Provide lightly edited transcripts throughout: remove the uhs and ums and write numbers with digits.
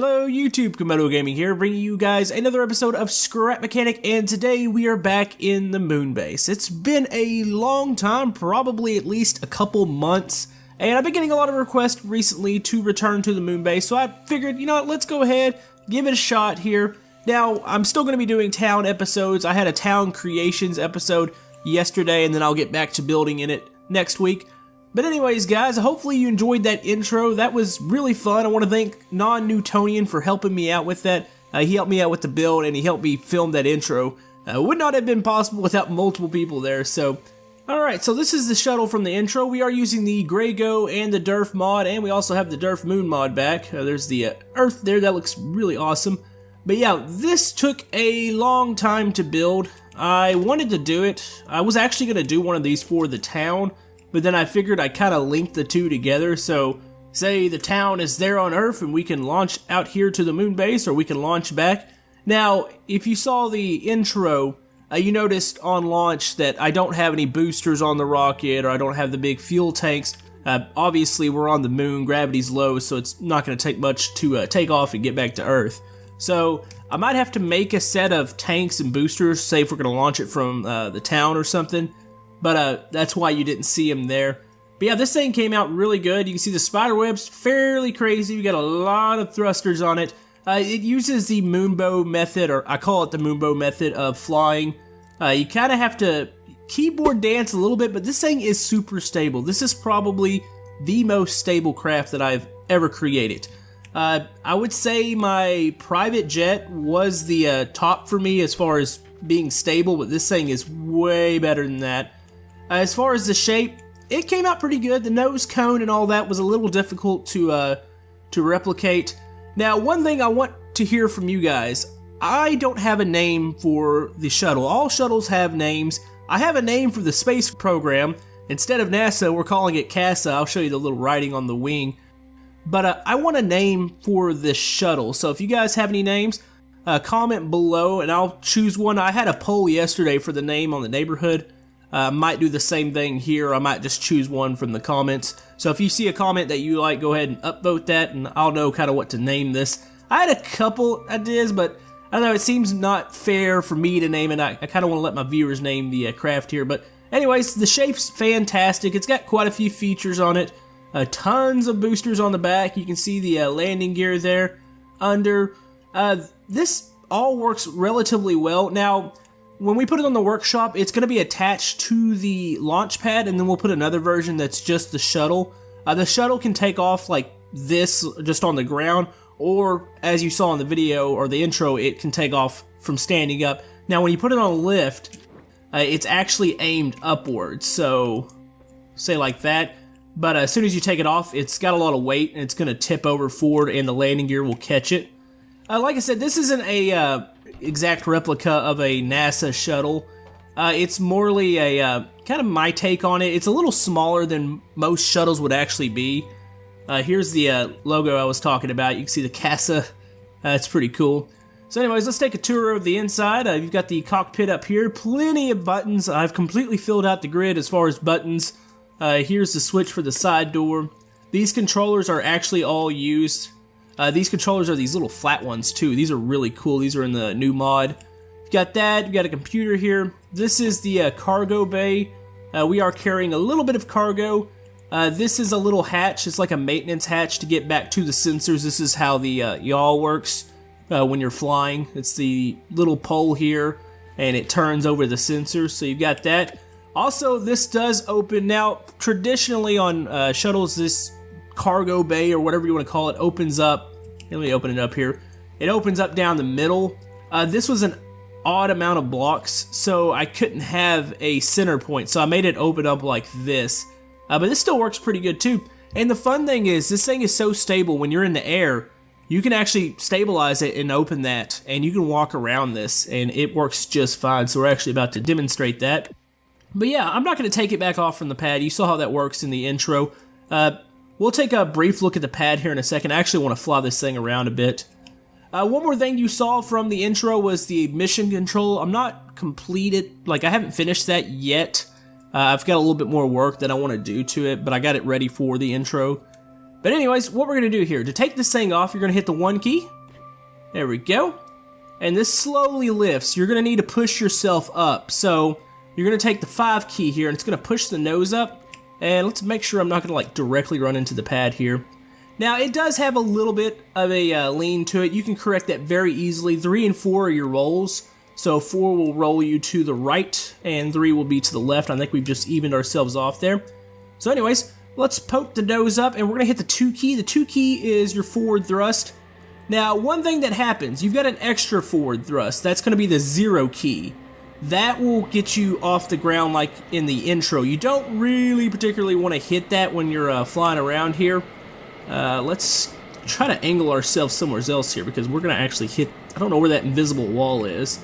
Hello YouTube, Komodo Gaming here, bringing you guys another episode of Scrap Mechanic, and today we are back in the Moonbase. It's been a long time, probably at least a couple months, and I've been getting a lot of requests recently to return to the Moonbase, so I figured, you know what, let's go ahead, give it a shot here. Now, I'm still going to be doing town episodes. I had a town creations episode yesterday, and then I'll get back to building in it next week. But anyways, guys, hopefully you enjoyed that intro. That was really fun. I want to thank Non-Newtonian for helping me out with that. He helped me out with the build, and he helped me film that intro. Would not have been possible without multiple people there, so... Alright, so this is the shuttle from the intro. We are using the Greygo and the Derf mod, and we also have the Derf Moon mod back. There's the Earth there. That looks really awesome. But yeah, this took a long time to build. I wanted to do it. I was actually going to do one of these for the town, but then I figured I'd kind of link the two together, so say the town is there on Earth and we can launch out here to the moon base, or we can launch back. Now, if you saw the intro, you noticed on launch that I don't have any boosters on the rocket, or I don't have the big fuel tanks. Obviously, we're on the moon, gravity's low, so it's not going to take much to take off and get back to Earth. So I might have to make a set of tanks and boosters, say if we're going to launch it from the town or something. But that's why you didn't see him there. But yeah, this thing came out really good. You can see the spider web's fairly crazy. We got a lot of thrusters on it. It uses the Moonbow method, or I call it the Moonbow method of flying. You kind of have to keyboard dance a little bit, but this thing is super stable. This is probably the most stable craft that I've ever created. I would say my private jet was the top for me as far as being stable, but this thing is way better than that. As far as the shape, it came out pretty good. The nose cone and all that was a little difficult to replicate. Now, one thing I want to hear from you guys, I don't have a name for the shuttle. All shuttles have names. I have a name for the space program. Instead of NASA, we're calling it CASA. I'll show you the little writing on the wing. But I want a name for this shuttle. So if you guys have any names, comment below and I'll choose one. I had a poll yesterday for the name on the neighborhood. I might do the same thing here. I might just choose one from the comments. So if you see a comment that you like, go ahead and upvote that, and I'll know kind of what to name this. I had a couple ideas, but I don't know, it seems not fair for me to name it. I kind of want to let my viewers name the craft here. But anyways, the shape's fantastic. It's got quite a few features on it. Tons of boosters on the back. You can see the landing gear there under. This all works relatively well. Now, when we put it on the workshop, it's going to be attached to the launch pad, and then we'll put another version that's just the shuttle. The shuttle can take off like this, just on the ground, or as you saw in the video or the intro, it can take off from standing up. Now, when you put it on lift, it's actually aimed upwards, so say like that. But as soon as you take it off, it's got a lot of weight, and it's going to tip over forward, and the landing gear will catch it. Like I said, this isn't a exact replica of a NASA shuttle. It's morely a kind of my take on it. It's a little smaller than most shuttles would actually be. Here's the logo I was talking about. You can see the CASA. It's pretty cool. So anyways, let's take a tour of the inside. You've got the cockpit up here. Plenty of buttons. I've completely filled out the grid as far as buttons. Here's the switch for the side door. These controllers are actually all used. These controllers are these little flat ones too. These are really cool. These are in the new mod. You've got that. You've got a computer here. This is the cargo bay. We are carrying a little bit of cargo. This is a little hatch. It's like a maintenance hatch to get back to the sensors. This is how the yaw works when you're flying. It's the little pole here, and it turns over the sensors. So you've got that. Also, this does open. Now, traditionally on shuttles, this cargo bay, or whatever you want to call it, opens up. Let me open it up here. It opens up down the middle. This was an odd amount of blocks, so I couldn't have a center point, so I made it open up like this. But this still works pretty good too. And the fun thing is, this thing is so stable. When you're in the air, you can actually stabilize it and open that, and you can walk around this, and it works just fine. So we're actually about to demonstrate that. But yeah, I'm not going to take it back off from the pad. You saw how that works in the intro. We'll take a brief look at the pad here in a second. I actually want to fly this thing around a bit. One more thing you saw from the intro was the mission control. I'm not completed, like I haven't finished that yet. I've got a little bit more work that I want to do to it, but I got it ready for the intro. But anyways, what we're going to do here, to take this thing off, you're going to hit the 1 key. There we go. And this slowly lifts. You're going to need to push yourself up. So you're going to take the 5 key here, and it's going to push the nose up. And let's make sure I'm not going to like directly run into the pad here. Now, it does have a little bit of a lean to it. You can correct that very easily. 3 and 4 are your rolls. So 4 will roll you to the right, and 3 will be to the left. I think we've just evened ourselves off there. So anyways, let's poke the nose up, and we're going to hit the 2 key. The 2 key is your forward thrust. Now, one thing that happens, you've got an extra forward thrust. That's going to be the 0 key. That will get you off the ground like in the intro. You don't really particularly want to hit that when you're flying around here. Let's try to angle ourselves somewhere else here because we're going to actually hit, I don't know where that invisible wall is.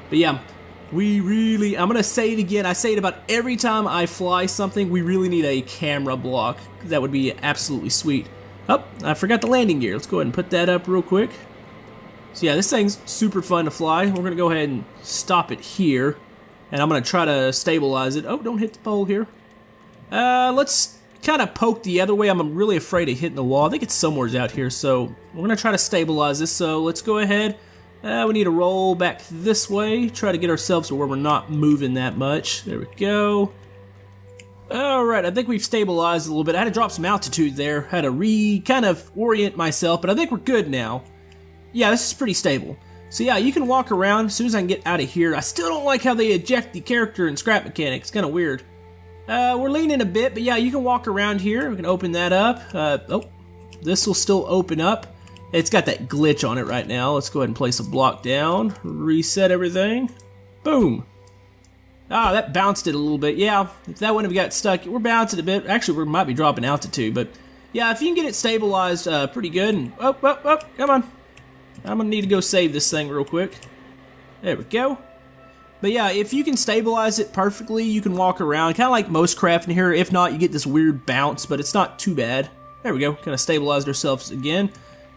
But yeah, I'm going to say it again. I say it about every time I fly something. We really need a camera block. That would be absolutely sweet. Oh, I forgot the landing gear. Let's go ahead and put that up real quick. So yeah, this thing's super fun to fly. We're going to go ahead and stop it here. And I'm going to try to stabilize it. Oh, don't hit the pole here. Let's kind of poke the other way. I'm really afraid of hitting the wall. I think it's somewhere out here. So we're going to try to stabilize this. So let's go ahead. We need to roll back this way. Try to get ourselves to where we're not moving that much. There we go. Alright, I think we've stabilized a little bit. I had to drop some altitude there. Had to kind of orient myself, but I think we're good now. Yeah, this is pretty stable. So yeah, you can walk around as soon as I can get out of here. I still don't like how they eject the character in Scrap Mechanic. It's kind of weird. We're leaning a bit, but yeah, you can walk around here. We can open that up. Oh, this will still open up. It's got that glitch on it right now. Let's go ahead and place a block down. Reset everything. Boom. Ah, that bounced it a little bit. Yeah, if that wouldn't have got stuck, we're bouncing a bit. Actually, we might be dropping altitude, but yeah, if you can get it stabilized pretty good. And, oh, come on. I'm going to need to go save this thing real quick. There we go. But yeah, if you can stabilize it perfectly, you can walk around. Kind of like most craft in here. If not, you get this weird bounce, but it's not too bad. There we go. Kind of stabilized ourselves again.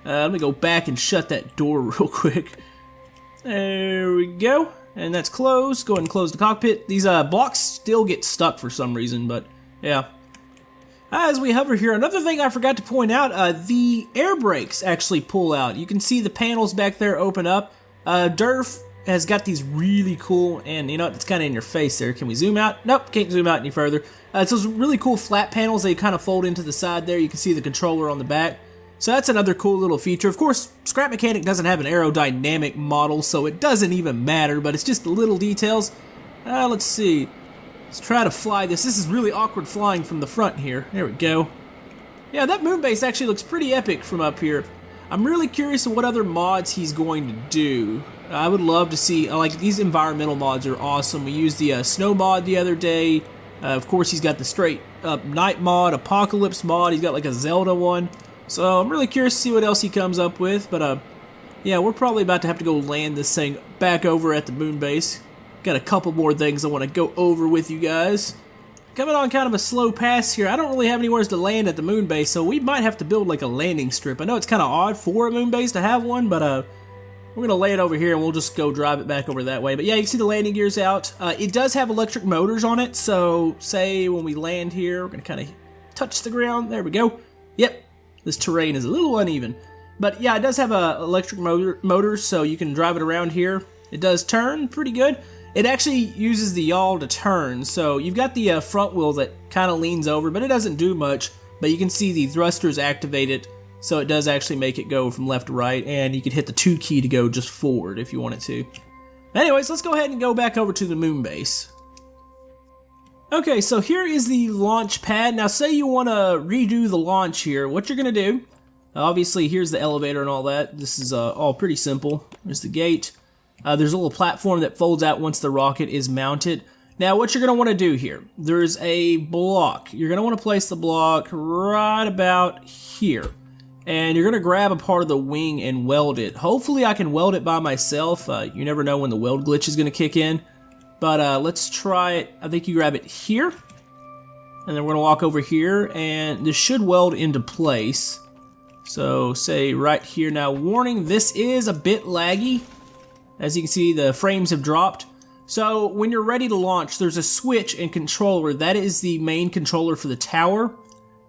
Let me go back and shut that door real quick. There we go. And that's closed. Go ahead and close the cockpit. These blocks still get stuck for some reason, but yeah. As we hover here, another thing I forgot to point out, the air brakes actually pull out. You can see the panels back there open up. Durf has got these really cool, and you know, it's kind of in your face there. Can we zoom out? Nope, can't zoom out any further. It's those really cool flat panels. They kind of fold into the side there. You can see the controller on the back. So that's another cool little feature. Of course, Scrap Mechanic doesn't have an aerodynamic model, so it doesn't even matter, but it's just the little details. Let's see. Let's try to fly this. This is really awkward flying from the front here. There we go. Yeah, that Moonbase actually looks pretty epic from up here. I'm really curious of what other mods he's going to do. I would love to see, like, these environmental mods are awesome. We used the snow mod the other day. Of course, he's got the straight up night mod, apocalypse mod. He's got like a Zelda one. So I'm really curious to see what else he comes up with, but yeah, we're probably about to have to go land this thing back over at the Moonbase. Got a couple more things I want to go over with you guys. Coming on kind of a slow pass here. I don't really have anywhere to land at the Moonbase, so we might have to build like a landing strip. I know it's kind of odd for a Moonbase to have one, but we're going to lay it over here and we'll just go drive it back over that way. But yeah, you can see the landing gears out. It does have electric motors on it, so say when we land here, we're going to kind of touch the ground. There we go. Yep. This terrain is a little uneven. But yeah, it does have a electric motor, so you can drive it around here. It does turn pretty good. It actually uses the yaw to turn, so you've got the front wheel that kind of leans over, but it doesn't do much. But you can see the thrusters activated, so it does actually make it go from left to right, and you can hit the 2 key to go just forward if you wanted to. Anyways, let's go ahead and go back over to the Moonbase. Okay, so here is the launch pad. Now say you want to redo the launch here. What you're going to do, obviously here's the elevator and all that. This is all pretty simple. There's the gate. There's a little platform that folds out once the rocket is mounted. Now what you're going to want to do here, there's a block. You're going to want to place the block right about here. And you're going to grab a part of the wing and weld it. Hopefully I can weld it by myself. You never know when the weld glitch is going to kick in. But let's try it. I think you grab it here. And then we're going to walk over here. And this should weld into place. So say right here. Now warning, this is a bit laggy. As you can see, the frames have dropped. So when you're ready to launch, there's a switch and controller. That is the main controller for the tower.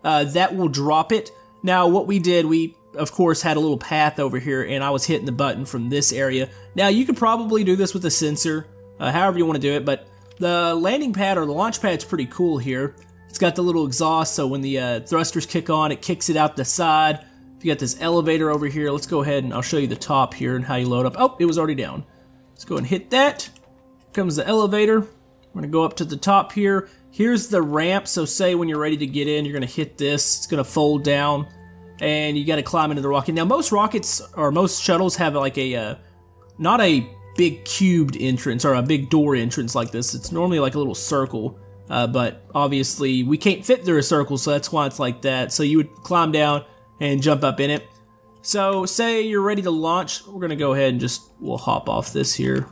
That will drop it. Now what we did, we of course had a little path over here, and I was hitting the button from this area. Now you could probably do this with a sensor, however you want to do it, but the landing pad or the launch pad's pretty cool here. It's got the little exhaust, so when the thrusters kick on, it kicks it out the side. You got this elevator over here. Let's go ahead and I'll show you the top here and how you load up. Oh, it was already down. Let's go and hit that. Here comes the elevator. We're going to go up to the top here. Here's the ramp, so say when you're ready to get in, you're going to hit this. It's going to fold down, and you got to climb into the rocket. Now, most rockets, or most shuttles have like a, not a big cubed entrance, or a big door entrance like this. It's normally like a little circle, but obviously we can't fit through a circle, so that's why it's like that. So you would climb down and jump up in it. So say you're ready to launch, we're going to go ahead and we'll hop off this here.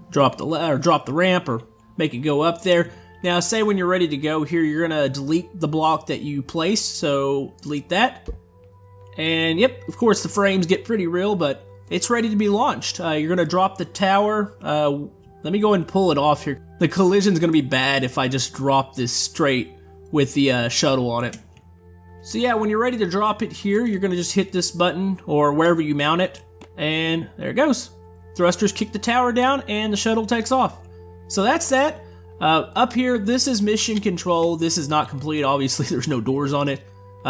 Drop the ramp, or make it go up there. Now, say when you're ready to go here, you're going to delete the block that you placed, so delete that. And yep, of course the frames get pretty real, but it's ready to be launched. You're going to drop the tower. Let me go and pull it off here. The collision's going to be bad if I just drop this straight with the shuttle on it. So yeah, when you're ready to drop it here, you're going to just hit this button, or wherever you mount it, and there it goes. Thrusters kick the tower down, and the shuttle takes off. So that's that. Up here, this is mission control. This is not complete. Obviously, there's no doors on it.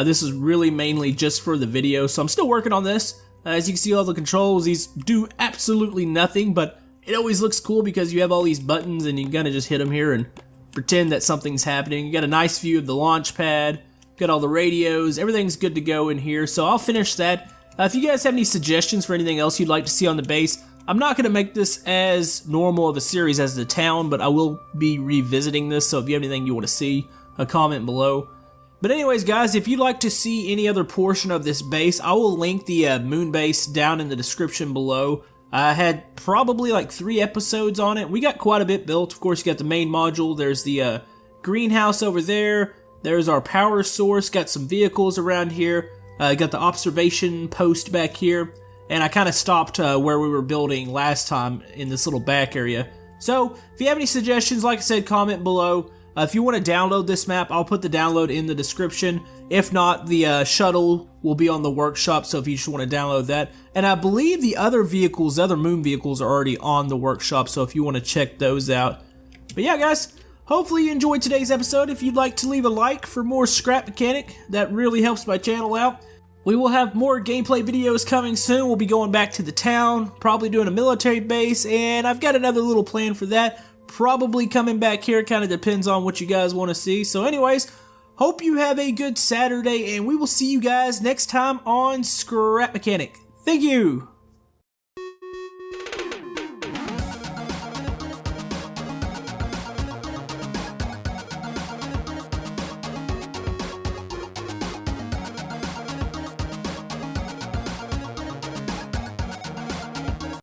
This is really mainly just for the video, so I'm still working on this. As you can see, all the controls, these do absolutely nothing, but it always looks cool because you have all these buttons, and you can kind of just hit them here and pretend that something's happening. You got a nice view of the launch pad, got all the radios, everything's good to go in here, so I'll finish that. If you guys have any suggestions for anything else you'd like to see on the base, I'm not going to make this as normal of a series as the town, but I will be revisiting this, so if you have anything you want to see, a comment below. But anyways, guys, if you'd like to see any other portion of this base, I will link the Moonbase down in the description below. I had probably like 3 episodes on it. We got quite a bit built. Of course, you got the main module. There's the greenhouse over there. There's our power source. Got some vehicles around here. Got the observation post back here. And I kind of stopped where we were building last time in this little back area. So, if you have any suggestions, like I said, comment below. If you want to download this map, I'll put the download in the description. If not, the shuttle will be on the workshop, so if you just want to download that. And I believe the other vehicles, the other moon vehicles, are already on the workshop, so if you want to check those out. But yeah, guys, hopefully you enjoyed today's episode. If you'd like to leave a like for more Scrap Mechanic, that really helps my channel out. We will have more gameplay videos coming soon. We'll be going back to the town, probably doing a military base, and I've got another little plan for that. Probably coming back here, kind of depends on what you guys want to see. So anyways, hope you have a good Saturday, and we will see you guys next time on Scrap Mechanic. Thank you!